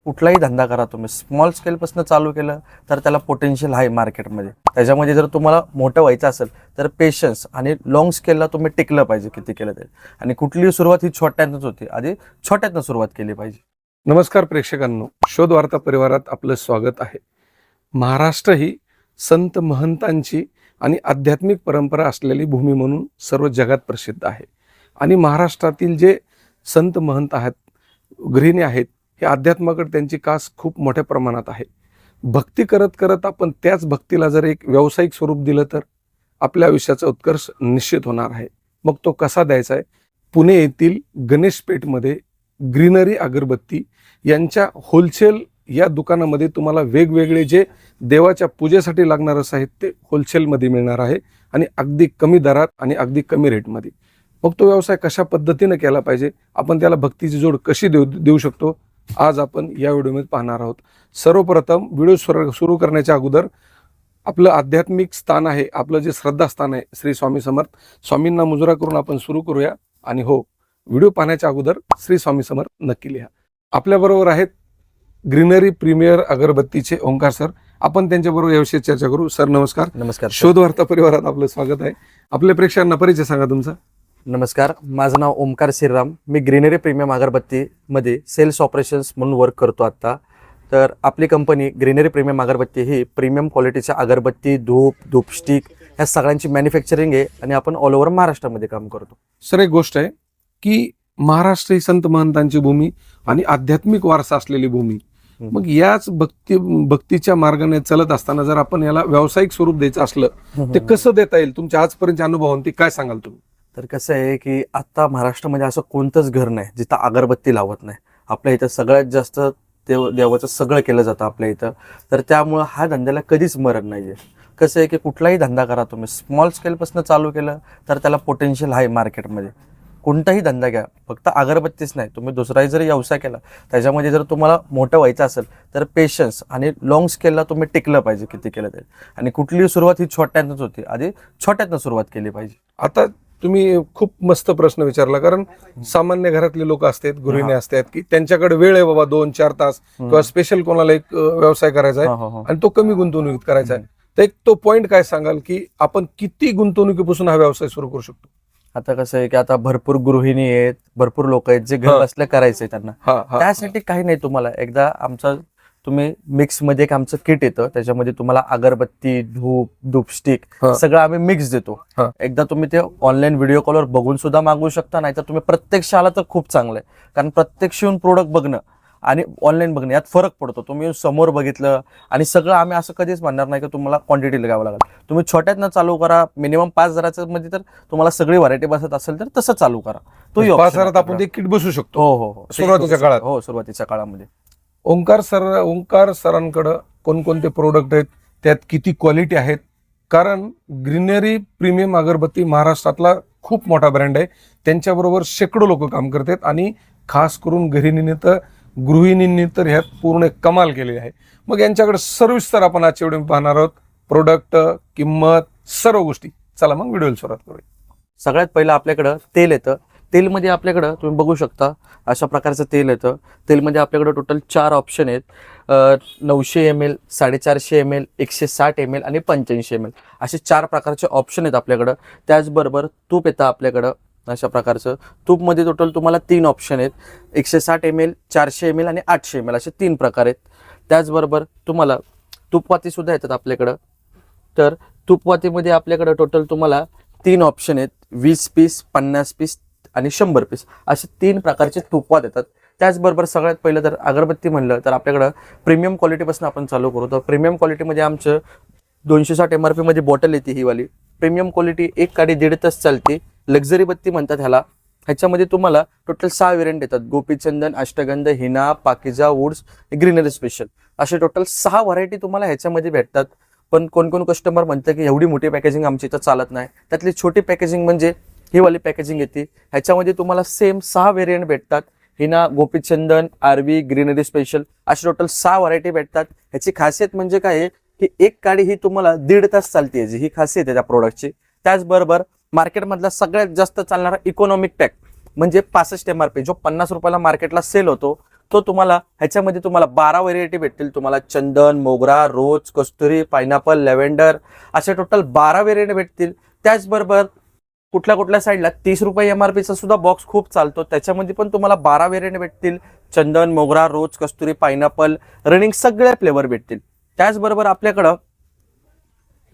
कुठलाही धंदा करा तुम्ही स्मॉल स्केलपासून चालू केलं तर त्याला पोटेन्शियल आहे मार्केटमध्ये. त्याच्यामध्ये जर तुम्हाला मोठं व्हायचं असेल तर पेशन्स आणि लॉंग स्केलला तुम्ही टिकलं पाहिजे किती केलं तरी. आणि कुठलीही सुरुवात ही छोट्यातच होती, आधी छोट्यातनं सुरुवात केली पाहिजे. नमस्कार प्रेक्षकांनो, शोध वार्ता परिवारात आपलं स्वागत आहे. महाराष्ट्र ही संत महंतांची आणि आध्यात्मिक परंपरा असलेली भूमी म्हणून सर्व जगात प्रसिद्ध आहे. आणि महाराष्ट्रातील जे संत महंत आहेत, गृहिणी आहेत, हे अध्यात्माकडे त्यांची कास खूप मोठ्या प्रमाणात आहे. भक्ती करत करत आपण त्याच भक्तीला जर एक व्यावसायिक स्वरूप दिलं तर आपल्या आयुष्याचा उत्कर्ष निश्चित होणार आहे. मग तो कसा द्यायचा आहे? पुणे येथील गणेश पेठमध्ये ग्रीनरी अगरबत्ती यांच्या होलसेल या दुकानामध्ये तुम्हाला वेगवेगळे जे देवाच्या पूजेसाठी लागणारं साहित्य होलसेलमध्ये मिळणार आहे आणि अगदी कमी दरात आणि अगदी कमी रेटमध्ये. मग तो व्यवसाय कशा पद्धतीनं केला पाहिजे, आपण त्याला भक्तीची जोड कशी देऊ शकतो, आज आपण या व्हिडिओमध्ये पाहणार आहोत. सर्वप्रथम व्हिडिओ सुरू करण्याच्या अगोदर आपलं आध्यात्मिक स्थान आहे, आपलं जे श्रद्धास्थान आहे श्री स्वामी समर्थ, स्वामींना मुजरा करून आपण सुरू करूया. आणि हो, व्हिडिओ पाहण्याच्या अगोदर श्री स्वामी समर्थ नक्की लिहा. आपल्याबरोबर आहेत ग्रीनरी प्रीमियर अगरबत्तीचे ओंकार सर. आपण त्यांच्याबरोबर याविषयी चर्चा करू. सर नमस्कार. नमस्कार. शोध वार्ता परिवारात आपलं स्वागत आहे. आपल्या प्रेक्षकांना परिचय सांगा तुमचा. नमस्कार, माझं नाव ओमकार श्रीराम. मी ग्रीनरी प्रीमियम अगरबत्तीमध्ये सेल्स ऑपरेशन्स म्हणून वर्क करतो आत्ता. तर आपली कंपनी ग्रीनरी प्रीमियम अगरबत्ती ही प्रीमियम क्वालिटीच्या अगरबत्ती, धूप स्टिक ह्या सगळ्यांची मॅन्युफॅक्चरिंग आहे आणि आपण ऑल ओव्हर महाराष्ट्रामध्ये काम करतो. सर, एक गोष्ट आहे की महाराष्ट्र ही संत महंतांची भूमी आणि आध्यात्मिक वारसा असलेली भूमी. मग याच भक्तीच्या मार्गाने चालत असताना जर आपण याला व्यावसायिक स्वरूप द्यायचं असलं ते कसं देता येईल? तुमच्या आजपर्यंत अनुभवांती काय सांगाल तुम्ही? तर कसं आहे की आता महाराष्ट्रामध्ये असं कोणतंच घर नाही जिथं अगरबत्ती लावत नाही. आपल्या इथं सगळ्यात जास्त देवाचं सगळं केलं जातं आपल्या इथं. तर त्यामुळं हा धंद्याला कधीच मरण नाही आहे. कसं आहे की कुठलाही धंदा करा तुम्ही स्मॉल स्केलपासून चालू केलं तर त्याला पोटेन्शियल आहे मार्केटमध्ये. कोणताही धंदा घ्या, फक्त अगरबत्तीच नाही, तुम्ही दुसराही जरी व्यवसाय केला त्याच्यामध्ये जर तुम्हाला मोठं व्हायचं असेल तर पेशन्स आणि लॉंग स्केलला तुम्ही टिकलं पाहिजे किती केलं तरी. आणि कुठलीही सुरुवात ही छोट्यातच होती, आधी छोट्यातनं सुरुवात केली पाहिजे. आता तुम्ही खूप मस्त प्रश्न विचारला, कारण सामान्य घरातले लोक असतात, गृहिणी असतात की त्यांच्याकडे वेळ आहे बाबा 2-4 तास किंवा स्पेशल कोणाला एक व्यवसाय करायचा आहे आणि तो कमी गुंतवणुकीत करायचा आहे. तर एक तो पॉइंट काय सांगाल की आपण किती गुंतवणुकीपासून हा व्यवसाय सुरू करू शकतो? आता कसं आहे की आता भरपूर गृहिणी आहेत, भरपूर लोक आहेत जे घर बसल्या करायचंय त्यांना. त्यासाठी काही नाही, तुम्हाला एकदा आमचा तुम्ही मिक्स मध्ये एक आमचं किट येतं, त्याच्यामध्ये तुम्हाला अगरबत्ती, धूप स्टिक सगळं आम्ही मिक्स देतो. एकदा तुम्ही ते ऑनलाईन व्हिडिओ कॉलवर बघून सुद्धा मागवू शकता, नाहीतर तुम्ही प्रत्यक्ष आला तर खूप चांगलं आहे. कारण प्रत्यक्ष येऊन प्रोडक्ट बघणं आणि ऑनलाईन बघणं यात फरक पडतो. तुम्ही समोर बघितलं आणि सगळं आम्ही असं कधीच म्हणणार नाही की तुम्हाला क्वांटिटी घ्यावं लागेल. तुम्ही छोट्यातनं चालू करा, मिनिमम 5,000 मध्ये तर तुम्हाला सगळी व्हरायटी बसत असेल तर तसं चालू करा. तो 5,000 आपण ते किट बसू शकतो. हो, सुरुवातीच्या काळात. हो, सुरुवातीच्या काळामध्ये. ओंकार सरांकडं कोणकोणते प्रोडक्ट आहेत, त्यात किती क्वालिटी आहेत? कारण ग्रीनरी प्रीमियम अगरबत्ती महाराष्ट्रातला खूप मोठा ब्रँड आहे. त्यांच्याबरोबर शेकडो लोक काम करतात आणि खास करून गृहिणींनी तर ह्यात पूर्ण कमाल केलेली आहे. मग यांच्याकडे सविस्तर आपण आजच्या व्हिडिओ पाहणार आहोत. प्रोडक्ट, किंमत, सर्व गोष्टी. चला मग व्हिडिओला सुरुवात करूया. सगळ्यात पहिलं आपल्याकडं तेल येतं. तेलमध्ये आपल्याकडं तुम्ही बघू शकता अशा प्रकारचं तेल येतं. तेलमध्ये आपल्याकडं टोटल 4 ऑप्शन आहेत. 900 ml, 450 ml, 160 ml आणि 85 ml असे 4 प्रकारचे ऑप्शन आहेत आपल्याकडं. त्याचबरोबर तूप येतं आपल्याकडं अशा प्रकारचं. तूपमध्ये टोटल तुम्हाला 3 ऑप्शन आहेत. 160 ml, 400 ml आणि 800 ml असे 3 प्रकार आहेत. त्याचबरोबर तुम्हाला तुपवाती सुद्धा येतात आपल्याकडं. तर तुपवातीमध्ये आपल्याकडं टोटल तुम्हाला 3 ऑप्शन आहेत. 20 पीस, 50 पीस आणि 100 पीस असे 3 प्रकारचे तुपवात येतात. त्याचबरोबर सगळ्यात पहिलं तर अगरबत्ती म्हणलं तर आपल्याकडं प्रीमियम क्वालिटीपासून आपण चालू करू. तर प्रीमियम क्वालिटीमध्ये आमचं 260 MRP मध्ये बॉटल येते ही वाली. प्रीमियम क्वालिटी एक काडी 1.5 तास चालते. लक्झरी बत्ती म्हणतात ह्याला. ह्याच्यामध्ये तुम्हाला टोटल 6 व्हेरियंट येतात. गोपीचंदन, अष्टगंध, हिना, पाकिजा, वुड्स, ग्रीनरी स्पेशल असे टोटल 6 व्हरायटी तुम्हाला ह्याच्यामध्ये भेटतात. पण कोण कस्टमर म्हणतं की एवढी मोठी पॅकेजिंग आमची इथं चालत नाही. त्यातली छोटी पॅकेजिंग म्हणजे ही वाली पॅकेजिंग येते. ह्याच्यामध्ये तुम्हाला सेम 6 व्हेरियंट भेटतात. हिना, गोपीचंदन, आरवी, ग्रीनरी स्पेशल असे टोटल 6 व्हरायटी भेटतात. ह्याची खासियत म्हणजे काय आहे की एक काडी ही तुम्हाला 1.5 तास चालते, ही खासियत आहे त्या प्रोडक्टची. त्याचबरोबर मार्केटमधला सगळ्यात जास्त चालणारा इकॉनॉमिक पॅक म्हणजे 65 MRP जो 50 रुपयाला मार्केटला सेल होतो तो तुम्हाला ह्याच्यामध्ये तुम्हाला 12 व्हेरायटी भेटतील तुम्हाला. चंदन, मोगरा, रोज, कस्तुरी, पायनॅपल, लॅव्हेंडर असे टोटल 12 व्हेरियंट भेटतील. त्याचबरोबर कुठल्या कुठल्या साईडला 30 रुपये MRPचा सुद्धा बॉक्स खूप चालतो, त्याच्यामध्ये पण तुम्हाला 12 व्हेरियंट भेटतील. चंदन, मोगरा, रोज, कस्तुरी, पायनॅपल, रनिंग सगळे फ्लेवर भेटतील. त्याचबरोबर आपल्याकडं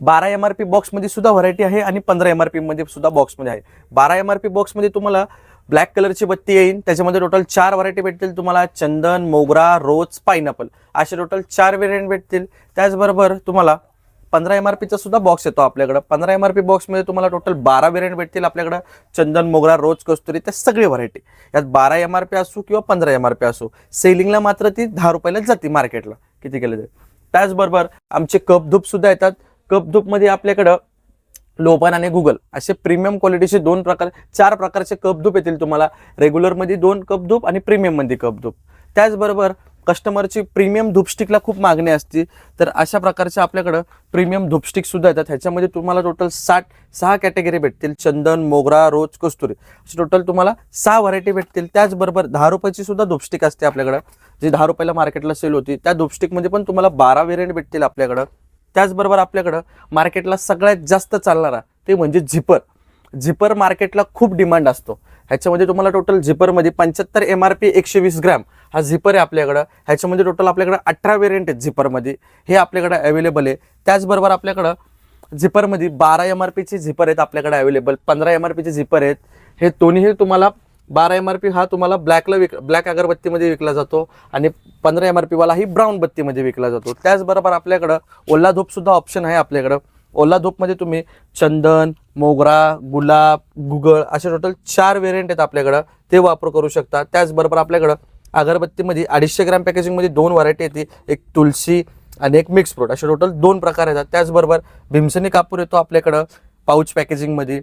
12 MRP बॉक्समध्ये सुद्धा व्हरायटी आहे आणि 15 MRP मध्ये सुद्धा बॉक्समध्ये आहे. 12 MRP बॉक्समध्ये तुम्हाला ब्लॅक कलरची बत्ती येईल, त्याच्यामध्ये टोटल 4 व्हरायटी भेटतील तुम्हाला. चंदन, मोगरा, रोज, पायनॅपल असे टोटल 4 व्हेरियंट भेटतील. त्याचबरोबर तुम्हाला 15 MRPचा सुद्धा बॉक्स येतो आपल्याकडं. 15 MRP बॉक्समध्ये तुम्हाला टोटल 12 व्हेरियंट भेटतील आपल्याकडं. चंदन, मोगरा, रोज, कस्तुरी त्या सगळी व्हरायटी. यात 12 MRP असो किंवा 15 MRP असो, सेलिंगला मात्र ती 10 रुपयालाच जाते मार्केटला किती केलं तरी. त्याचबरोबर आमचे कप धूप सुद्धा येतात. कप धूप मध्ये आपल्याकडं लोबान आणि गुगल असे प्रीमियम क्वालिटीचे 4 प्रकारचे कप धूप येतील तुम्हाला. रेग्युलर मध्ये 2 कप धूप आणि प्रीमियम मध्ये कप धूप. त्याचबरोबर कस्टमरची प्रीमियम धूपस्टिकला खूप मागणी असते, तर अशा प्रकारचे आपल्याकडं प्रीमियम धूपस्टिक सुद्धा येतात. ह्याच्यामध्ये तुम्हाला टोटल 6 कॅटेगरी भेटतील. चंदन, मोगरा, रोज, कस्तुरी असे टोटल तुम्हाला 6 व्हरायटी भेटतील. त्याचबरोबर 10 रुपयाची सुद्धा धूपस्टिक असते आपल्याकडं, जी 10 रुपयाला मार्केटला सेल होती. त्या धूपस्टिकमध्ये पण तुम्हाला 12 व्हेरियंट भेटतील आपल्याकडं. त्याचबरोबर आपल्याकडं मार्केटला सगळ्यात जास्त चालणारा ते म्हणजे झिपर. झिपर मार्केटला खूप डिमांड असतो. ह्याच्यामध्ये तुम्हाला टोटल झिपरमध्ये 75 MRP 120 ग्रॅम हा झिपर आहे आपल्याकडं. ह्याच्यामध्ये टोटल आपल्याकडं 18 व्हेरियंट आहेत झिपरमध्ये, हे आपल्याकडं अवेलेबल आहे. त्याचबरोबर आपल्याकडं झिपरमध्ये 12 MRPचे झिपर आहेत आपल्याकडे अवेलेबल, 15 MRPचे झिपर आहेत. हे दोन्ही तुम्हाला 12 MRP हा तुम्हाला ब्लॅक अगरबत्तीमध्ये विकला जातो आणि 15 MRP वाला ही ब्राऊन बत्तीमध्ये विकला जातो. त्याचबरोबर आपल्याकडं ओला धूप सुद्धा ऑप्शन आहे आपल्याकडं. ओला धूपमध्ये तुम्ही चंदन, मोगरा, गुलाब, गुगळ असे टोटल 4 व्हेरियंट आहेत आपल्याकडं, ते वापर करू शकता. त्याचबरोबर आपल्याकडं अगरबत्तीमध्ये 250 ग्रॅम पॅकेजिंगमध्ये 2 व्हरायटी येते, एक तुलसी आणि एक मिक्स फ्रूट असे टोटल 2 प्रकार येतात. त्याचबरोबर भीमसेनी कापूर येतो आपल्याकडं पाऊच पॅकेजिंगमध्ये.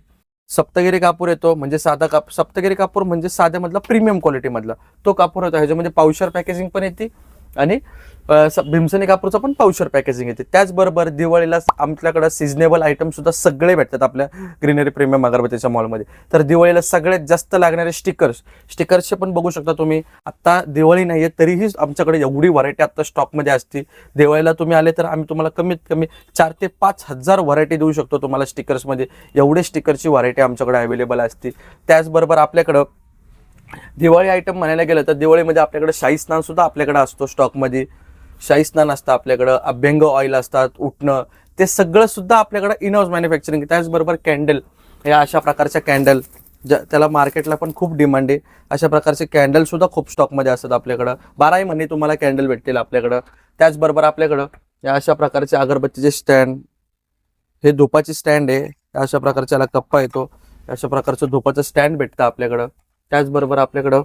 सप्तगिरी कापूर येतो म्हणजे सप्तगिरी कापूर म्हणजे साध्यामधला प्रीमियम क्वालिटीमधला तो कापूर येतो. ह्याच्यामध्ये पावशर पॅकेजिंग पण येते आणि भीमसेनी कापूरचं पण पावशर पॅकेजिंग येते. त्याचबरोबर दिवाळीला आमच्याकडे सिजनेबल आयटम सुद्धा सगळे भेटतात आपल्या ग्रीनरी प्रीमियम अगरबत्तीच्या मॉलमध्ये. तर दिवाळीला सगळ्यात जास्त लागणारे स्टिकर्सचे पण बघू शकता तुम्ही. आत्ता दिवाळी नाही आहे तरीही आमच्याकडे एवढी व्हरायटी आत्ता स्टॉकमध्ये असते. दिवाळीला तुम्ही आले तर आम्ही तुम्हाला कमीत कमी 4 ते 5 हजार व्हरायटी देऊ शकतो तुम्हाला स्टिकर्समध्ये. एवढे स्टिकरची व्हरायटी आमच्याकडे अवेलेबल असते. त्याचबरोबर आपल्याकडं दिवाळी आयटम म्हणायला गेलं तर दिवाळीमध्ये आपल्याकडे शाही स्नान सुद्धा आपल्याकडे असतो स्टॉकमध्ये. शाही स्नान असतं आपल्याकडं, अभ्यंग ऑइल असतात, उठणं ते सगळं सुद्धा आपल्याकडं इन हाऊस मॅन्युफॅक्चरिंग. त्याचबरोबर कॅन्डल, या अशा प्रकारच्या कॅन्डल त्याला मार्केटला पण खूप डिमांड आहे. अशा प्रकारचे कॅन्डल सुद्धा खूप स्टॉकमध्ये असतात आपल्याकडं. 12 महिने तुम्हाला कॅन्डल भेटतील आपल्याकडं. त्याचबरोबर आपल्याकडं या अशा प्रकारचे अगरबत्तीचे स्टँड, हे धुपाची स्टँड आहे, अशा प्रकारच्याला कप्पा येतो, अशा प्रकारचं धुपाचं स्टँड भेटतं आपल्याकडं. त्याचबरोबर आपल्याकडं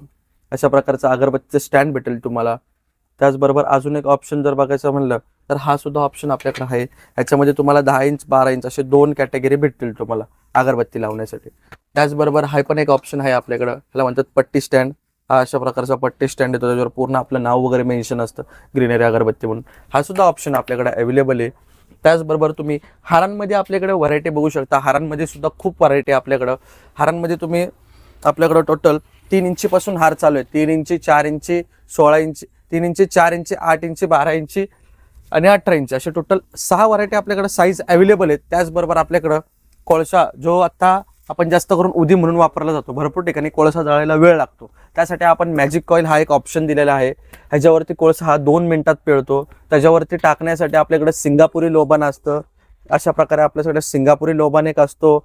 अशा प्रकारचं अगरबत्तीचं स्टँड भेटेल तुम्हाला. त्याचबरोबर अजून एक ऑप्शन जर बघायचं म्हणलं तर हा सुद्धा ऑप्शन आपल्याकडे आहे. ह्याच्यामध्ये तुम्हाला 10 इंच 12 इंच असे 2 कॅटेगरी भेटतील तुम्हाला अगरबत्ती लावण्यासाठी. त्याचबरोबर हा पण एक ऑप्शन आहे आपल्याकडं, ह्याला म्हणतात पट्टी स्टँड. हा अशा प्रकारचा पट्टी स्टँड येतो, त्याच्यावर पूर्ण आपलं नाव वगैरे मेन्शन असतं ग्रीनरी अगरबत्ती म्हणून. हा सुद्धा ऑप्शन आपल्याकडे अवेलेबल आहे. त्याचबरोबर तुम्ही हारांमध्ये आपल्याकडे व्हरायटी बघू शकता. हारांमध्ये सुद्धा खूप व्हरायटी आपल्याकडं. हारांमध्ये तुम्ही आपल्याकडं टोटल 3 इंचीपासून हार चालू आहे. 3 इंची, 4 इंची, 16 इंची, 3 इंची, 4 इंची, 8 इंची, 12 इंची आणि 18 इंची असे टोटल 6 व्हरायटी आपल्याकडे साईज अवेलेबल आहेत. त्याचबरोबर आपल्याकडं कोळसा, जो आता आपण जास्त करून उदी म्हणून वापरला जातो, भरपूर ठिकाणी कोळसा जळायला वेळ लागतो, त्यासाठी आपण मॅजिक कॉईल हा एक ऑप्शन दिलेला आहे. ह्याच्यावरती कोळसा हा 2 मिनिटात पिळतो. त्याच्यावरती टाकण्यासाठी आपल्याकडे सिंगापुरी लोबान असतं. अशा प्रकारे आपल्याकडे सिंगापुरी लोबान एक असतो.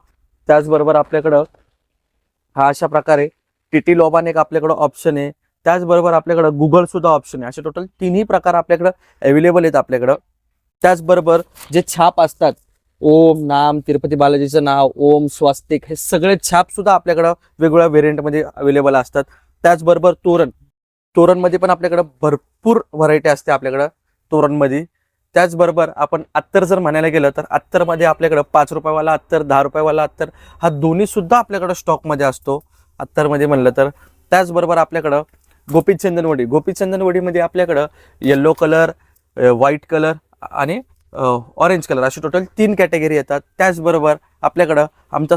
त्याचबरोबर आपल्याकडं हा अशा प्रकारे टीटी लोबान एक आपल्याकडं ऑप्शन आहे. त्याचबरोबर आपल्याकडं गुगल सुद्धा ऑप्शन आहे. असे टोटल 3ही प्रकार आपल्याकडं अवेलेबल आहेत आपल्याकडं. त्याचबरोबर जे छाप असतात, ओम, नाम, तिरुपती बालाजीचं नाव, ओम, स्वास्तिक, हे सगळे छाप सुद्धा आपल्याकडं वेगवेगळ्या व्हेरियंटमध्ये अवेलेबल असतात. त्याचबरोबर तोरणमध्ये पण आपल्याकडं भरपूर व्हरायटी असते आपल्याकडं तोरणमध्ये. त्याचबरोबर आपण अत्तर जर म्हणायला गेलं तर अत्तरमध्ये आपल्याकडं 5 रुपयावाला अत्तर, 10 रुपयावाला अत्तर हा दोन्ही सुद्धा आपल्याकडं स्टॉकमध्ये असतो अत्तरमध्ये म्हणलं तर. त्याचबरोबर आपल्याकडं गोपीचंदनवडीमध्ये आपल्याकडं येल्लो कलर, व्हाईट कलर आणि ऑरेंज कलर असे टोटल 3 कॅटेगरी येतात. त्याचबरोबर आपल्याकडं आमचा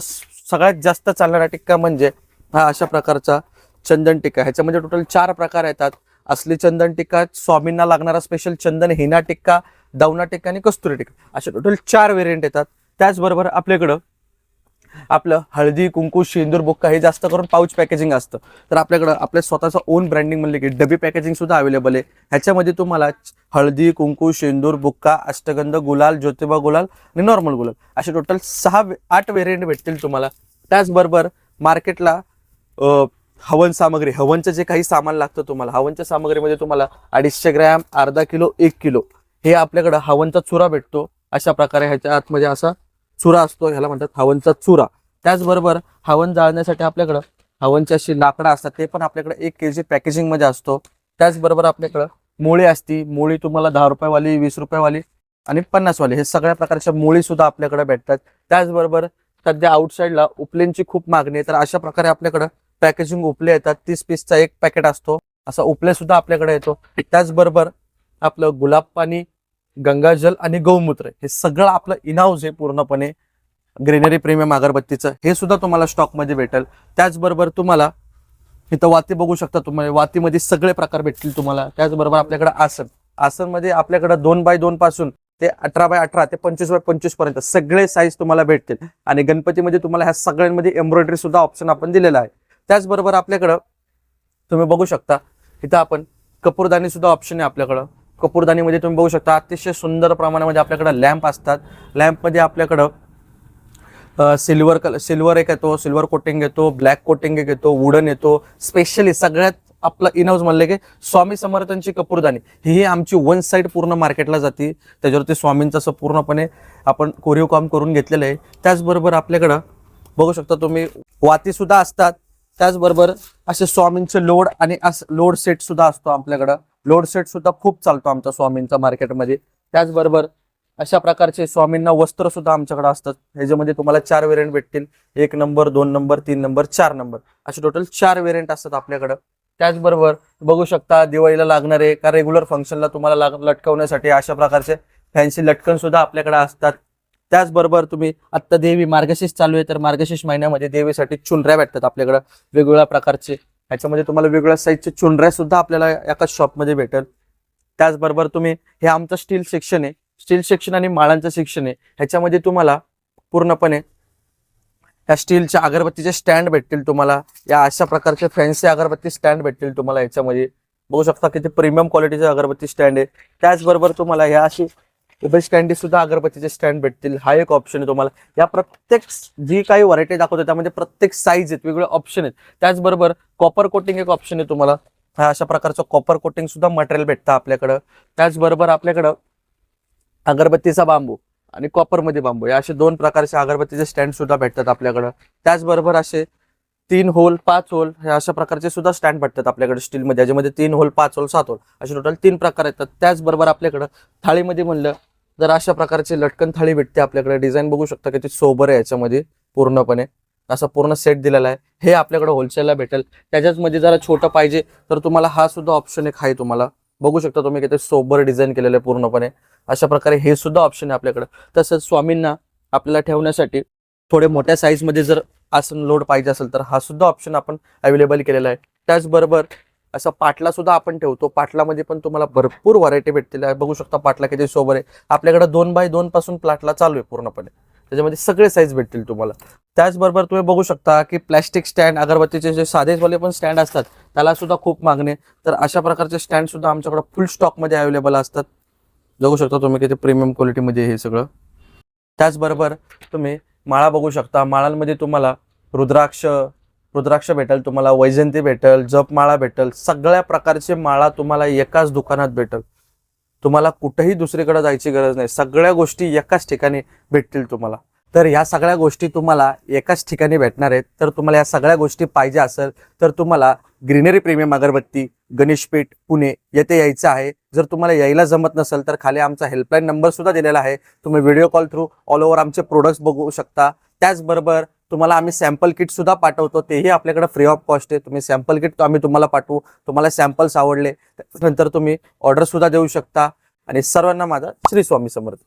सगळ्यात जास्त चालणारा टिक्का म्हणजे हा अशा प्रकारचा चंदन टिक्का. ह्याच्यामध्ये टोटल 4 प्रकार येतात. असली चंदन टिक्का, स्वामींना लागणारा स्पेशल चंदन, हिना टिक्का, दवना टिक्का आणि कस्तुरी टिक्का, असे टोटल 4 व्हेरियंट येतात. त्याचबरोबर आपल्याकडं आपलं हळदी कुंकू शेंदूर बुक्का हे जास्त करून पाऊच पॅकेजिंग असतं. तर आपल्याकडं आपल्या स्वतःचं ओन ब्रँडिंग म्हणले की डबी पॅकेजिंग सुद्धा अवेलेबल आहे. ह्याच्यामध्ये तुम्हाला हळदी कुंकू शेंदूर बुक्का, अष्टगंध, गुलाल, ज्योतिबा गुलाल आणि नॉर्मल गुलाल असे टोटल 6-8 व्हेरियंट भेटतील तुम्हाला. त्याचबरोबर मार्केटला हवन सामग्री, हवनचं जे काही सामान लागतं तुम्हाला, हवनच्या सामग्रीमध्ये तुम्हाला 250 ग्रॅम, अर्धा किलो, 1 किलो हे आपल्याकडं हवनचा चुरा भेटतो. अशा प्रकारे ह्याच्या आतमध्ये असा चुरा असतो, ह्याला म्हणतात हवनचा चुरा. त्याचबरोबर हवन जाळण्यासाठी आपल्याकडं हवनची अशी लाकडं असतात, ते पण आपल्याकडे 1 kg पॅकेजिंग मध्ये असतो. त्याचबरोबर आपल्याकडं मोळी असती, मोळी तुम्हाला 10 रुपयावाली, 20 रुपयावाली आणि 50 वाली हे सगळ्या प्रकारच्या मोळी सुद्धा आपल्याकडे भेटतात. त्याचबरोबर सध्या आउटसाईडला उपल्यांची खूप मागणी आहे, तर अशा प्रकारे आपल्याकडं पॅकेजिंग उपले येतात. 30 पीसचा एक पॅकेट असतो, असा उपले सुद्धा आपल्याकडे येतो. त्याचबरोबर आपलं गुलाब पाणी, गंगाजल आणि गौमूत्र हे सगळं आपलं इनहाऊस आहे पूर्णपणे. ग्रीनरी प्रीमियम अगरबत्तीचं हे सुद्धा तुम्हाला स्टॉकमध्ये भेटेल. त्याचबरोबर तुम्हाला इथं वाती बघू शकता, तुम्हाला वातीमध्ये सगळे प्रकार भेटतील तुम्हाला. त्याचबरोबर आपल्याकडे आसनमध्ये आपल्याकडे 2x2 पासून ते 18x18 ते 25x25 पर्यंत सगळे साईज तुम्हाला भेटतील. आणि गणपतीमध्ये तुम्हाला ह्या सगळ्यांमध्ये एम्ब्रॉयडरी सुद्धा ऑप्शन आपण दिलेला आहे. त्याचबरोबर आपल्याकडं तुम्ही बघू शकता इथं आपण कपूरदानी सुद्धा ऑप्शन आहे आपल्याकडं. कपूरदानीमध्ये तुम्ही बघू शकता अतिशय सुंदर प्रमाणामध्ये आपल्याकडे लॅम्प असतात. लॅम्पमध्ये आपल्याकडं सिल्वर एक येतो, सिल्वर कोटिंग येतो, ब्लॅक कोटिंग एक येतो, वुडन येतो. स्पेशली सगळ्यात आपलं इनहाऊस म्हणलं की स्वामी समर्थांची कपूरदानी ही आमची वन साईड पूर्ण मार्केटला जाते. त्याच्यावरती स्वामींचं असं पूर्णपणे आपण कोरीव काम करून घेतलेलं आहे. त्याचबरोबर आपल्याकडं बघू शकता तुम्ही वाती सुद्धा असतात. त्याचबरोबर असे स्वामींचे लोड आणि लोड सेट सुद्धा असतो आपल्याकडं. लोड सेट सुद्धा खूप चालतो आमचा स्वामींचा मार्केटमध्ये. त्याचबरोबर अशा प्रकारचे स्वामींना वस्त्र सुद्धा आमच्याकडे असतात. ह्याच्यामध्ये तुम्हाला 4 व्हेरियंट भेटतील. 1 नंबर, 2 नंबर, 3 नंबर, 4 नंबर असे टोटल 4 व्हेरियंट असतात आपल्याकडं. त्याचबरोबर बघू शकता दिवाळीला लागणारे का रेग्युलर फंक्शनला तुम्हाला लटकवण्यासाठी अशा प्रकारचे फॅन्सी लटकन सुद्धा आपल्याकडे असतात. त्याचबरोबर तुम्ही आत्ता देवी मार्गशीर्ष चालू आहे, तर मार्गशीर्ष महिन्यामध्ये देवीसाठी चुनऱ्या भेटतात आपल्याकडे वेगवेगळ्या प्रकारचे. ह्याच्यामध्ये तुम्हाला वेगवेगळ्या साईजचे चुनऱ्या सुद्धा आपल्याला एकाच शॉपमध्ये भेटेल. त्याचबरोबर तुम्ही हे आमचं स्टील सेक्शन आहे, स्टील सेक्शन आणि माळांचं सेक्शन आहे. ह्याच्यामध्ये तुम्हाला पूर्णपणे या स्टीलच्या अगरबत्तीचे स्टँड भेटतील तुम्हाला. या अशा प्रकारचे फॅन्सी अगरबत्ती स्टँड भेटतील तुम्हाला. याच्यामध्ये बघू शकता किती प्रीमियम क्वालिटीचे अगरबत्ती स्टँड आहे. त्याचबरोबर तुम्हाला ह्या अशी उभे स्टँडी सुद्धा अगरबत्तीचे स्टँड भेटतील. हा एक ऑप्शन आहे तुम्हाला. या प्रत्येक जी काही व्हरायटी दाखवतो त्यामध्ये प्रत्येक साईज आहेत, वेगवेगळे ऑप्शन आहेत. त्याचबरोबर कॉपर कोटिंग एक ऑप्शन आहे तुम्हाला. हा अशा प्रकारचं कॉपर कोटिंग सुद्धा मटेरियल भेटतं आपल्याकडं. त्याचबरोबर आपल्याकडं अगरबत्तीचा बांबू आणि कॉपरमध्ये बांबू या असे 2 प्रकारचे अगरबत्तीचे स्टँड सुद्धा भेटतात आपल्याकडं. त्याचबरोबर असे 3 होल 5 होल हे अशा प्रकारचे सुद्धा स्टँड भेटतात आपल्याकडे स्टीलमध्ये. याच्यामध्ये 3 होल 5 होल 7 होल असे टोटल 3 प्रकार येतात. त्याचबरोबर आपल्याकडं थाळीमध्ये म्हणलं तर अशा प्रकारचे लटकन थाळी भेटते आपल्याकडे. डिझाईन बघू शकता किती सोबर आहे याच्यामध्ये. पूर्णपणे असा पूर्ण सेट दिलेला आहे. हे आपल्याकडे होलसेलला भेटेल. त्याच्याच मध्ये जरा छोटं पाहिजे तर तुम्हाला हा सुद्धा ऑप्शन एक आहे तुम्हाला. बघू शकता तुम्ही किती सोबर डिझाईन केलेलं आहे पूर्णपणे. अशा प्रकारे हे सुद्धा ऑप्शन आहे आपल्याकडे. तसंच स्वामींना आपल्याला ठेवण्यासाठी थोडे मोठ्या साईजमध्ये जर आसन लोड पाहिजे असेल तर हा सुद्धा ऑप्शन आपण अवेलेबल केलेला आहे. त्याचबरोबर असा पाटला सुद्धा आपण ठेवतो. पाटलामध्ये पण तुम्हाला भरपूर व्हरायटी भेटलेली आहे. बघू शकता पाटला किती सोबर आहे. आपल्याकडे 2x2 पासून पाटला चालू आहे पूर्णपणे. त्याच्यामध्ये सगळे साईज भेटतील तुम्हाला. त्याचबरोबर तुम्ही बघू शकता की प्लॅस्टिक स्टँड अगरबत्तीचे जे साधेवाले पण स्टँड असतात त्याला सुद्धा खूप मागणी. तर अशा प्रकारचे स्टँड सुद्धा आमच्याकडे फुल स्टॉकमध्ये अवेलेबल असतात. बघू शकता तुम्ही किती प्रीमियम क्वालिटीमध्ये हे सगळं. त्याचबरोबर तुम्ही माळा बघू शकता. माळांमध्ये तुम्हाला रुद्राक्ष भेटेल तुम्हाला, वैजंती भेटेल, जपमाळा भेटेल. सगळ्या प्रकारचे माळा तुम्हाला एकाच दुकानात भेटेल. तुम्हाला कुठेही दुसरीकडे जायची गरज नाही. सगळ्या गोष्टी एकाच ठिकाणी भेटतील तुम्हाला. तर ह्या सगळ्या गोष्टी तुम्हाला एकाच ठिकाणी भेटणार आहेत. तर तुम्हाला या सगळ्या गोष्टी पाहिजे असेल तर तुम्हाला ग्रीनरी प्रीमियम अगरबत्ती गणेशपेठ पुणे येथे यायचं आहे. जर तुम्हाला यायला जमत नसेल तर खाली आमचा हेल्पलाईन नंबर सुद्धा दिलेला आहे. तुम्ही video call through all over आमचे प्रोडक्ट्स बघू शकता. त्याचबरोबर तुम्हाला आम्ही सॅम्पल किट सुद्धा पाठवतो. तेही आपल्याकडे फ्री ऑफ कॉस्ट आहे. तुम्ही सॅम्पल किट आम्ही तुम्हाला पाठवू. तुम्हाला सॅम्पल्स आवडले नंतर तुम्ही ऑर्डर सुद्धा देऊ शकता. आणि सर्वांना माझा श्री स्वामी समर्थ.